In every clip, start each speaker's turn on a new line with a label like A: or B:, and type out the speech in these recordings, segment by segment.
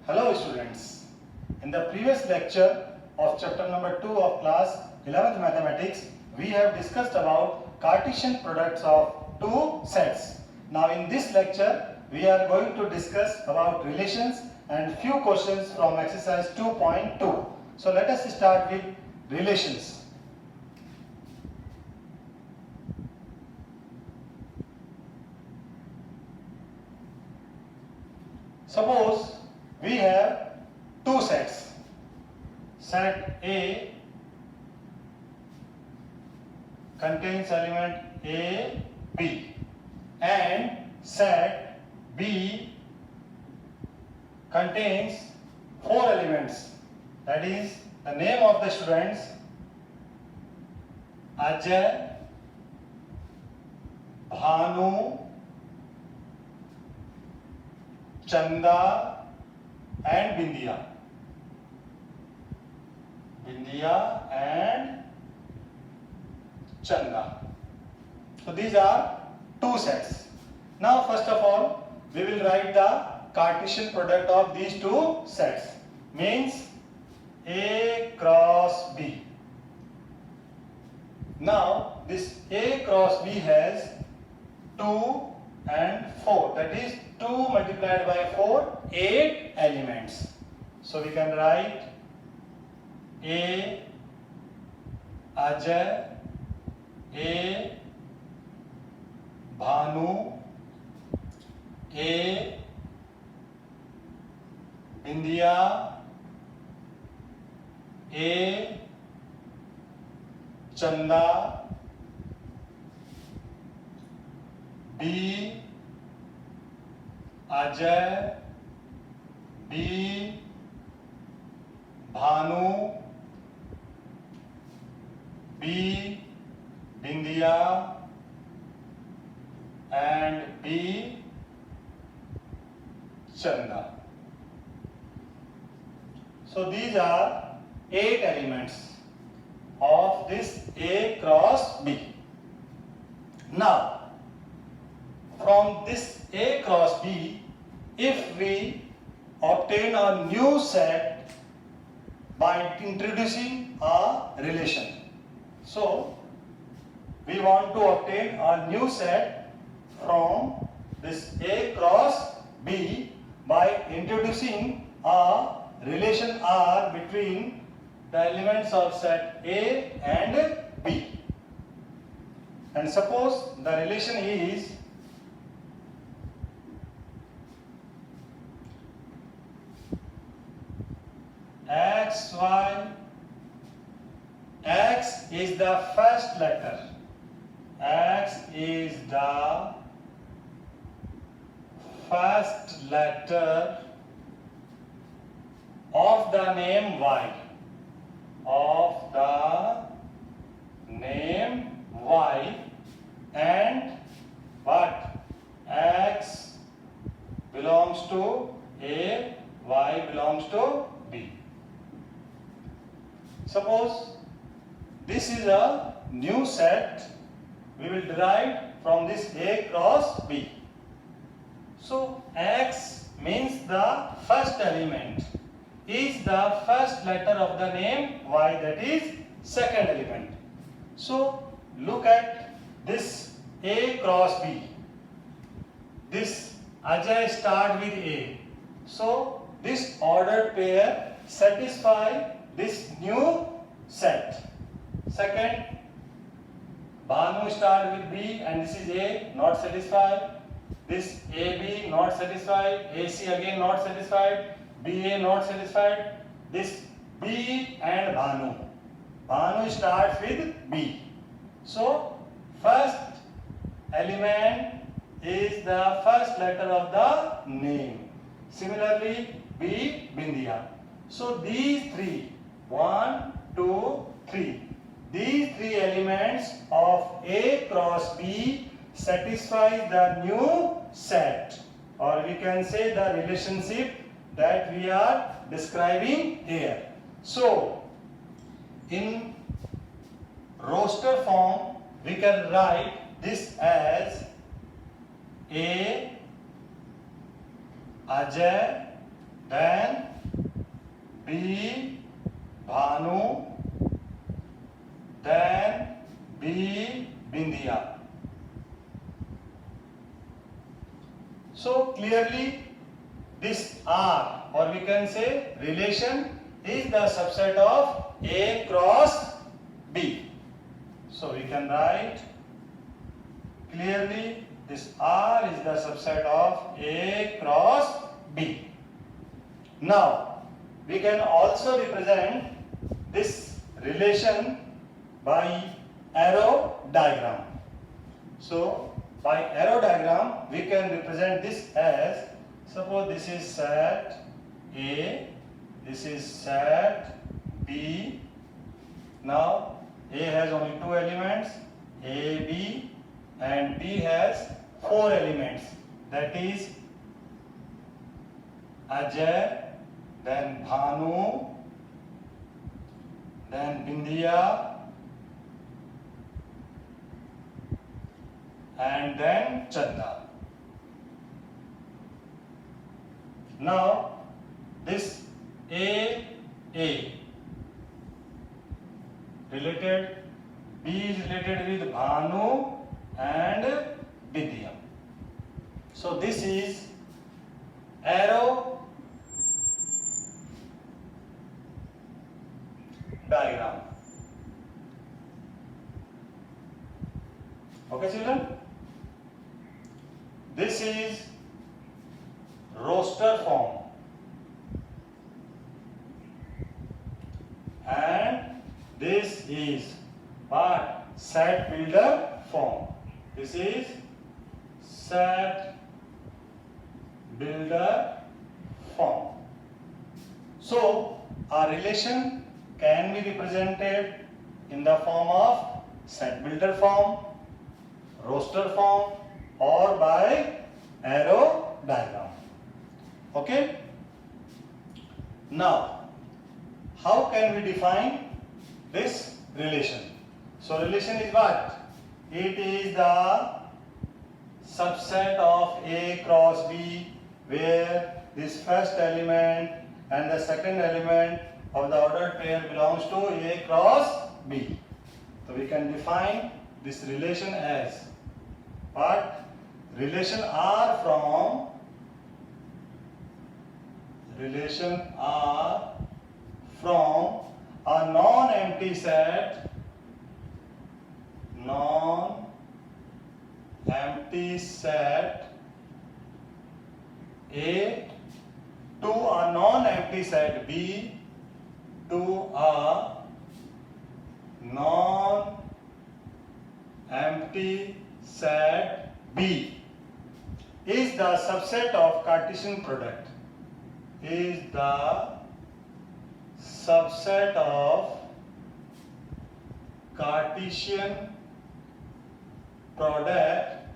A: Hello students, in the previous lecture of chapter number 2 of class 11th mathematics, we have discussed about Cartesian products of two sets. Now in this lecture, we are going to discuss about relations and few questions from exercise 2.2. So let us start with relations. Suppose we have two sets. Set A contains element A, B, and set B contains four elements. That is the name of the students Ajay, Bhanu, Chanda and Bindiya. Bindiya and Chanda. So these are two sets. Now first of all, we will write the Cartesian product of these two sets. Means A cross B. Now this A cross B has 2 and 4. That is 2 multiplied by 4, 8 elements. So we can write A, Ajay, A, Bhanu, A, Bindiya, A, Chanda, B, Ajay, B, Bhanu, B, Bindiya, and B, Chanda. So these are 8 elements of this A cross B. Now, from this A cross B, if we obtain a new set by introducing a relation. So, we want to obtain a new set from this A cross B by introducing a relation R between the elements of set A and B. And suppose the relation is X, Y. X is the first letter. X is the first letter of the name Y. Of the name Y, and what? X belongs to A, Y belongs to B. Suppose this is a new set we will derive from this A cross B. So X means the first element is the first letter of the name Y, that is second element. So look at this A cross B. This Ajay start with A. So this ordered pair satisfy this new set. Second, Bhanu start with B and this is A, not satisfied. This AB not satisfied. AC again not satisfied. BA not satisfied. This B and Bhanu. Bhanu starts with B. So first element is the first letter of the name. Similarly, B, Bindiya. So these three, 1, 2, 3. These three elements of A cross B satisfy the new set, or we can say the relationship that we are describing here. So in roster form we can write this as A, Ajay, then B Bhanu, then B Bindiya. So clearly this R, or we can say relation, is the subset of A cross B. So we can write clearly this R is the subset of A cross B. Now we can also represent this relation by arrow diagram. So by arrow diagram we can represent this as, suppose this is set A, this is set B. Now A has only two elements, A, B, and B has four elements, that is Ajay, then Bhanu, then Bindiya, and then Chanda. Now this A related, B is related with Bhanu and Bindiya. So this is arrow diagram. Okay children? This is roster form and this is what? Set builder form. This is set builder form. So our relation can be represented in the form of set builder form, roster form, or by arrow diagram. Okay? Now, how can we define this relation? So relation is what? It is the subset of A cross B, where this first element and the second element of the ordered pair belongs to A cross B. So we can define this relation as what? Relation R from a non-empty set, A to a non-empty set B to a non-empty set B is the subset of Cartesian product. Is the subset of Cartesian product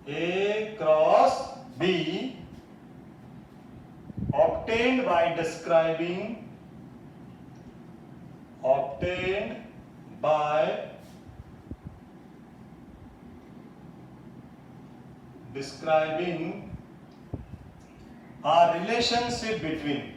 A: A cross B obtained by describing a relationship between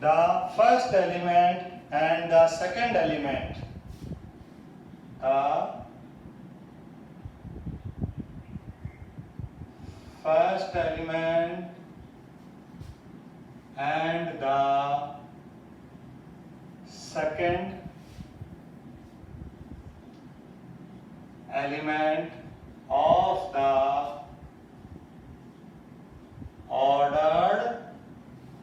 A: the first element and the second element. The first element and the second element of the ordered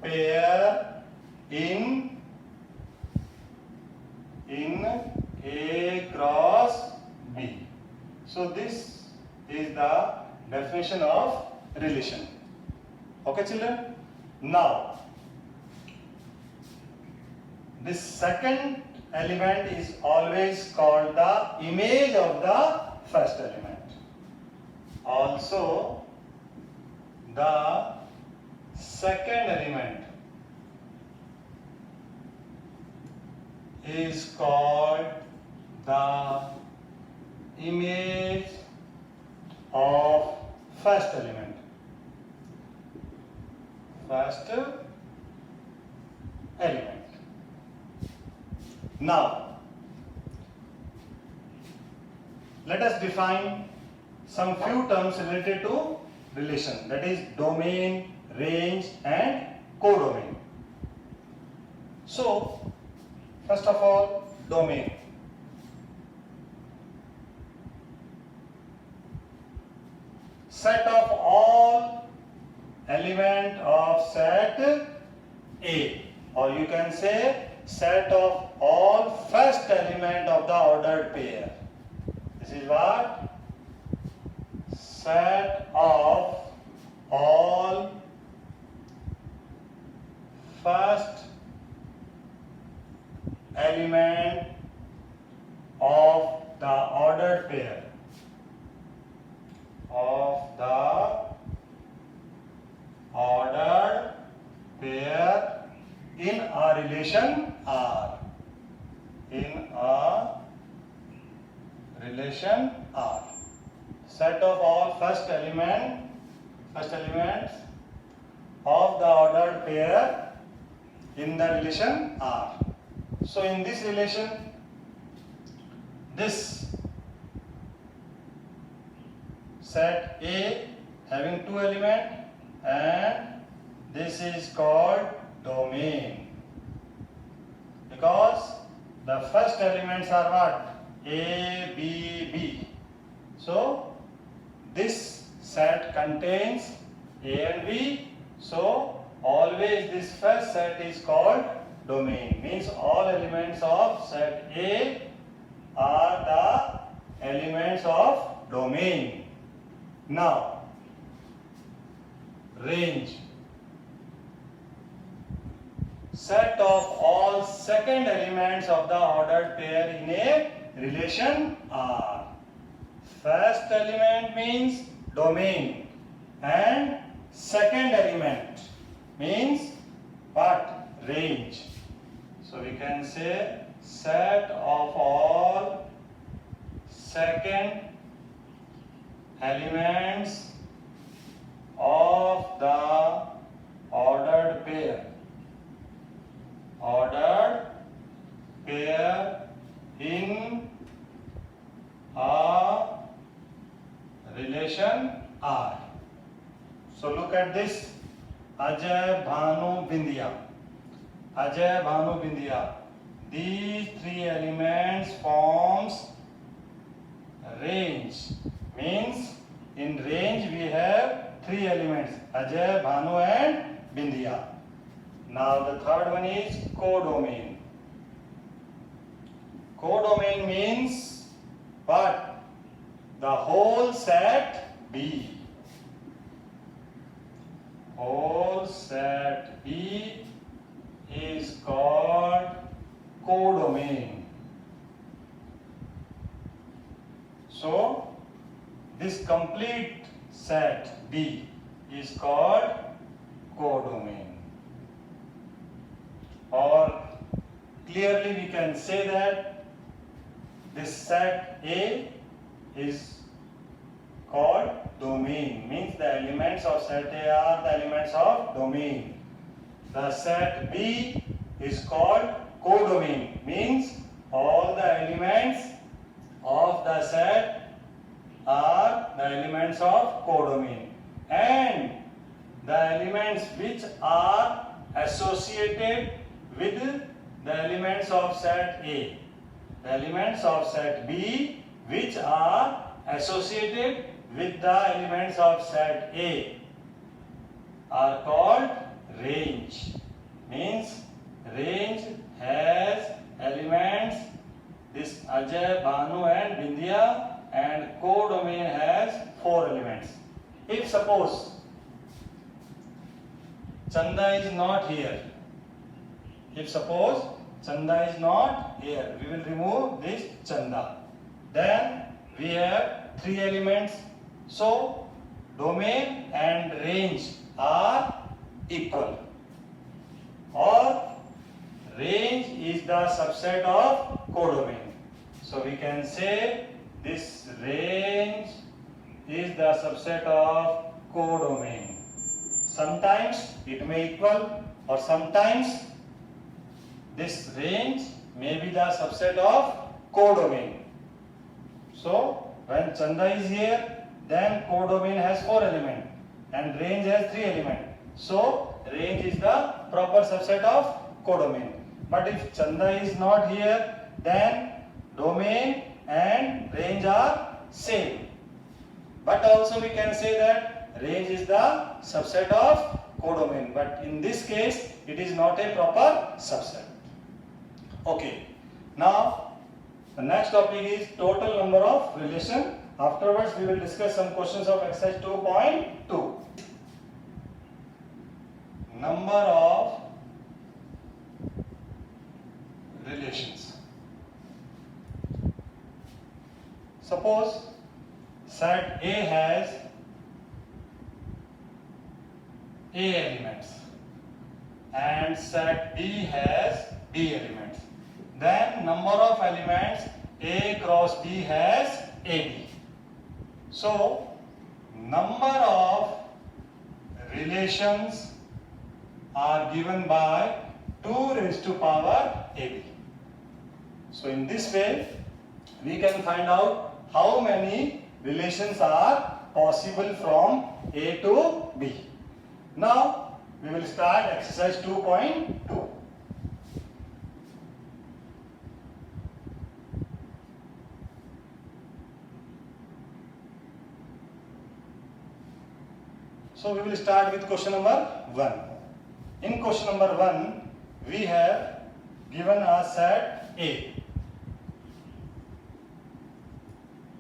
A: pair in A cross B. So this is the definition of relation. Okay children? Now this second element is always called the image of the first element. Also the second element is called the image of first element. First element. Now, let us define some few terms related to relation, that is domain, range and codomain. So, first of all, domain. Set of all element of set A, or you can say set of all first element of the ordered pair. This is what? Set of all first element of the ordered pair. Of the ordered pair in a relation R. In a relation R. Set of all first elements of the ordered pair in the relation R. So in this relation, this set A having two elements, and this is called domain, because the first elements are what? A, B, B. So this set contains A and B. So always this first set is called domain. Means all elements of set A are the elements of domain. Now, range. Set of all second elements of the ordered pair in a relation R. First element means domain and second element means what? Range. So we can say set of all second elements of the ordered pair. Ordered pair in a relation R. So look at this. Ajay, Bhanu, Bindiya. Ajay, Bhanu, Bindiya. These three elements forms range. Means in range we have three elements. Ajay, Bhanu and Bindiya. Now the third one is codomain. Codomain means what? The whole set B. Whole set B is called codomain. So this complete set B is called codomain. Or clearly we can say that this set A is called domain. Means the elements of set A are the elements of domain. The set B is called codomain. Means all the elements of the set are the elements of codomain. And the elements which are associated with the elements of set A. The elements of set B which are associated with the elements of set A are called range. Means range has elements this Ajay, Bhanu and Bindiya, and codomain has 4 elements. If suppose Chanda is not here, if suppose Chanda is not here, we will remove this Chanda. Then we have 3 elements. So domain and range are equal. Or range is the subset of codomain. So we can say this range is the subset of codomain. Sometimes it may equal, or sometimes this range may be the subset of codomain. So when Chanda is here, then codomain has 4 elements and range has 3 elements. So range is the proper subset of codomain. But if Chanda is not here, then domain and range are same. But also we can say that range is the subset of codomain. But in this case, it is not a proper subset. Okay. Now, the next topic is total number of relation. Afterwards, we will discuss some questions of exercise 2.2. Number of relations. Suppose set A has A elements and set B has B elements. Then number of elements A cross B has AB. So number of relations are given by 2 raised to power AB. So in this way we can find out how many relations are possible from A to B. Now we will start exercise 2.2. So we will start with question number 1. In question number 1, we have given a set A.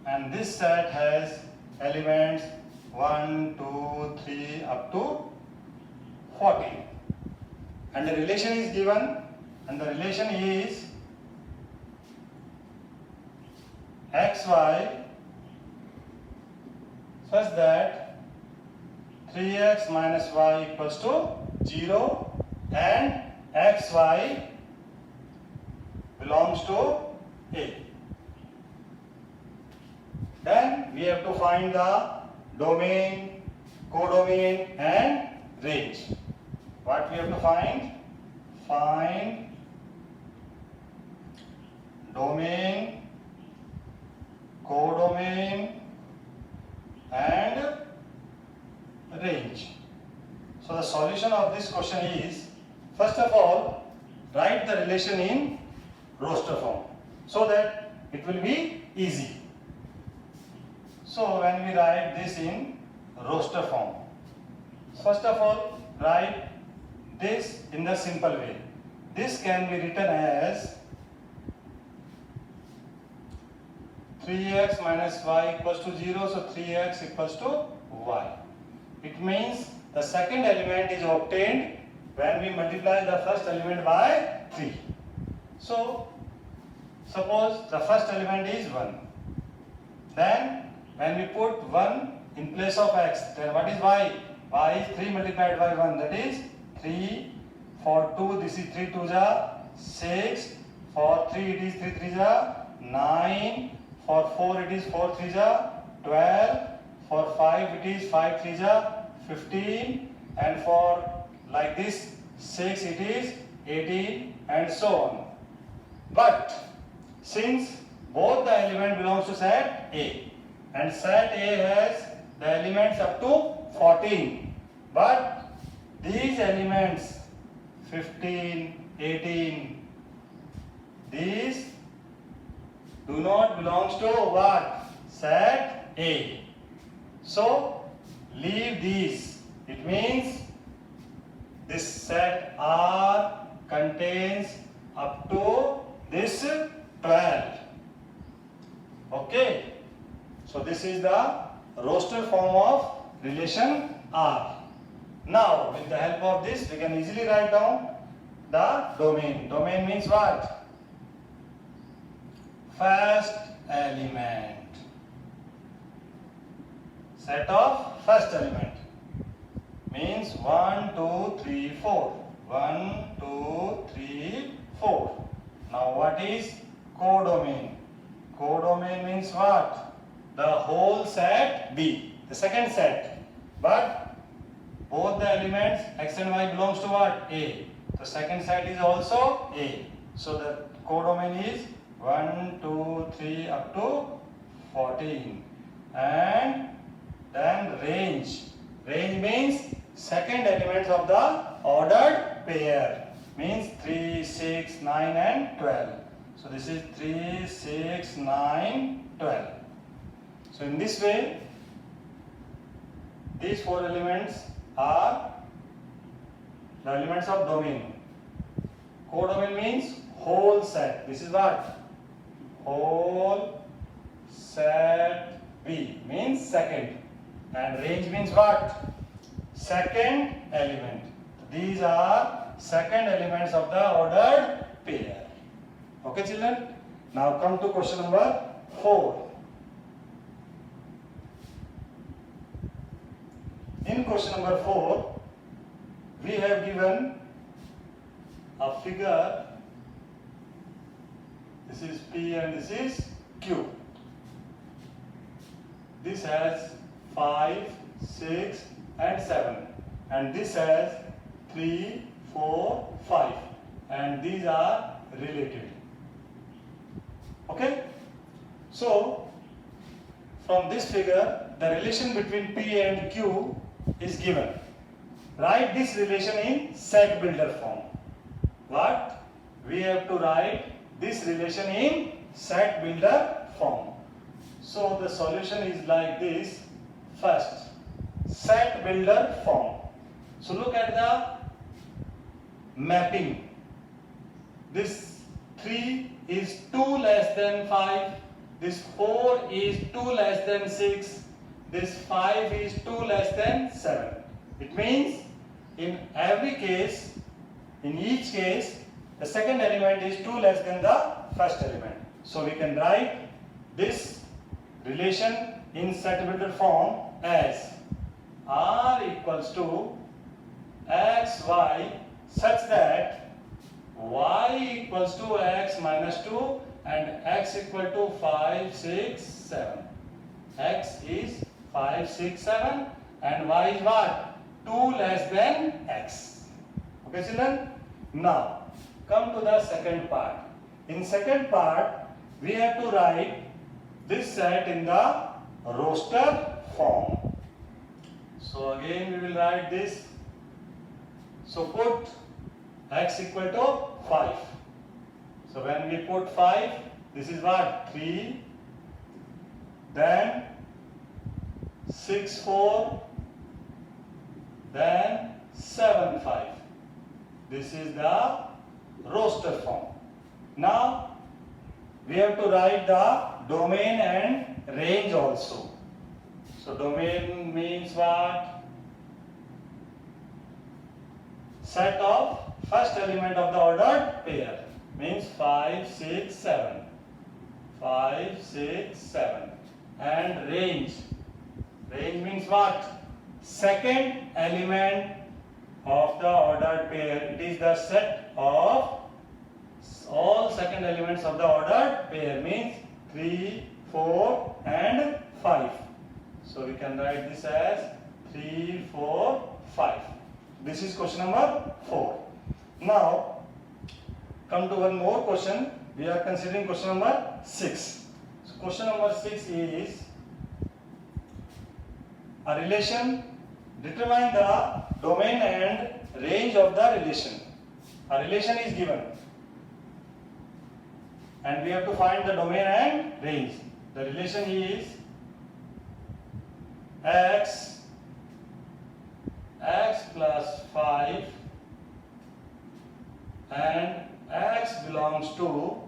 A: And this set has elements 1, 2, 3 up to 14. And the relation is given, and the relation is xy such that 3x minus y equals to 0 and xy belongs to A. Then we have to find the domain, codomain and range. What we have to find? Find domain, codomain and range. So the solution of this question is, first of all, write the relation in roster form so that it will be easy. So when we write this in roster form, first of all, write this in the simple way. This can be written as 3x minus y equals to 0, so 3x equals to y. It means the second element is obtained when we multiply the first element by 3. So, suppose the first element is 1. Then, when we put 1 in place of x, then what is y? Y is 3 multiplied by 1, that is 3. For 2, this is 3 2 ja, 6. For 3, it is 3 3 ja, 9. For 4, it is 4 3 ja, 12. For 5, it is 5 3 ja, 15. And for like this, 6, it is 18, and so on. But since both the element belongs to set A, and set A has the elements up to 14, but these elements 15, 18, these do not belong to what? Set A. So leave these. It means this set R contains up to this 12. Okay. So this is the roster form of relation R. Now with the help of this we can easily write down the domain. Domain means what? First element. Set of first element means 1, 2, 3, 4. 1, 2, 3, 4. Now what is codomain? Codomain means what? The whole set B, the second set. But both the elements x and y belongs to what? A. The second set is also A. So the codomain is 1, 2, 3 up to 14. And then range. Range means second elements of the ordered pair. Means 3, 6, 9 and 12. So this is 3, 6, 9, 12. So in this way, these four elements are the elements of domain. Codomain means whole set. This is what? Whole set B means second. And range means what? Second element. These are second elements of the ordered pair. Okay, children? Now come to question number 4. In question number 4, we have given a figure. This is P and this is Q. This has 5, 6 and 7. And this has 3, 4, 5. And these are related. Okay? So, from this figure, the relation between P and Q is given. Write this relation in set builder form. What? We have to write this relation in set builder form. So the solution is like this. First, set builder form. So look at the mapping. This 3 is 2 less than 5. This 4 is 2 less than 6. This 5 is 2 less than 7. It means in every case, in each case, the second element is 2 less than the first element. So we can write this relation in set builder form as R equals to xy such that y equals to x minus 2 and x equal to 5, 6, 7. X is 5, 6, 7 and y is what? 2 less than x. Okay, children? Now, come to the second part. In second part, we have to write this set in the roster form. So again, we will write this. So put x equal to 5. So when we put 5, this is what? 3, then 6, 4, then 7, 5. This is the roster form. Now, we have to write the domain and range also. So domain means what? Set of first element of the ordered pair. Means 5, 6, 7. 5, 6, 7. And range. Range means what? Second element of the ordered pair. It is the set of all second elements of the ordered pair. Means 3, 4 and 5. So we can write this as 3, 4, 5. This is question number 4. Now, come to one more question. We are considering question number 6. So question number 6 is a relation. Determine the domain and range of the relation. A relation is given. And we have to find the domain and range. The relation is x plus 5 and x belongs to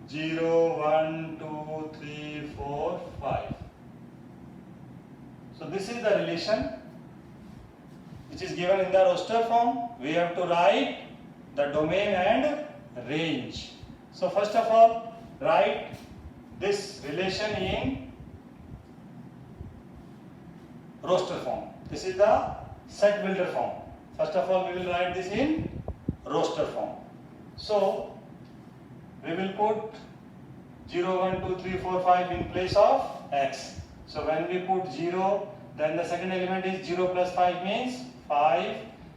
A: 0, 1, 2, 3, 4, 5. So this is the relation which is given in the roster form. We have to write the domain and range. So first of all, write this relation in roster form. This is the set builder form. First of all, we will write this in roster form. So we will put 0, 1, 2, 3, 4, 5 in place of x. So when we put 0, then the second element is 0 plus 5 means 5.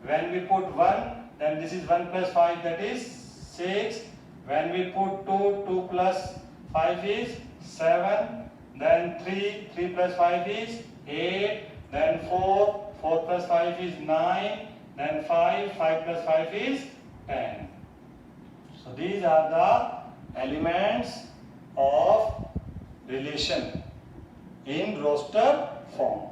A: When we put 1, then this is 1 plus 5, that is 6. When we put 2, 2 plus 5 is 7. Then 3, 3 plus 5 is 8. Then 4, 4 plus 5 is 9. Then 5, 5 plus 5 is 10. So these are the elements of relation in roster form.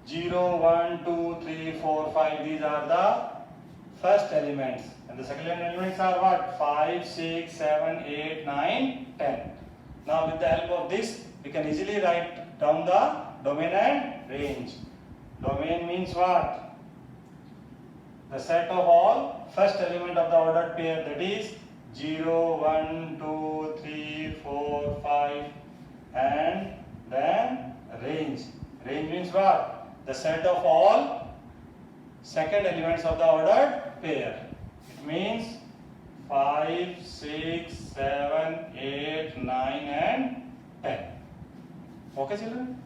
A: 0, 1, 2, 3, 4, 5. These are the first elements. And the second elements are what? 5, 6, 7, 8, 9, 10. Now with the help of this, we can easily write down the domain and range. Domain means what? The set of all first element of the ordered pair, that is 0, 1, 2, 3, 4, 5, and then range. Range means what? The set of all second elements of the ordered pair. It means 5, 6, 7, 8, 9 and 10. Okay children?